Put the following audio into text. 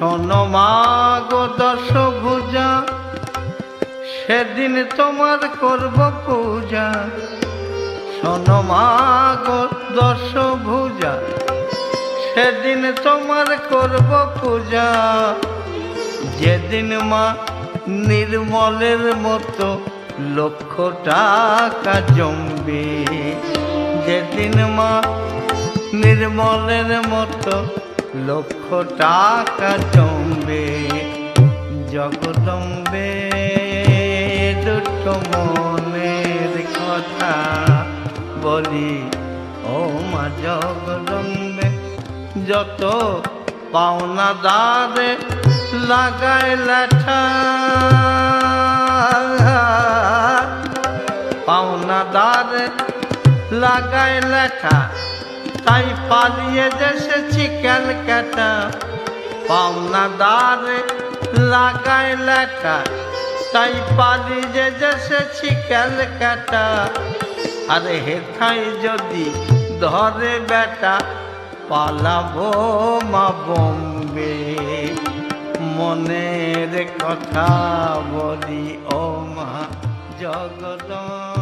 শোনো মা গো দশভুজা, সেদিন তোমার করব পূজা। শোনো মা গো দশভুজা, সেদিন তোমার করব পূজা। যেদিন মা নির্মলের মতো লক্ষ টাকা জমবে, যেদিন মা নির্মলের মতো লক্ষ টাকা জমবে। জগদম্বে দুটো মনের কথা বলি, ও মা জগদম্বে। যত পাওনাদারে লাগায় লেঠা, পাওনাদারে লাগায় লেঠা, তাই পালিয়ে যেসেছি ক্যালকাটা। পাওনাদারে লাগায় লেখা, তাই পালিয়ে যেসেছি ক্যালকাটা। আরে হেথায় যদি ধরে বেটা, পালাবো মা বম্বে। মনের কথা বলি, ও মা জগদম্বে।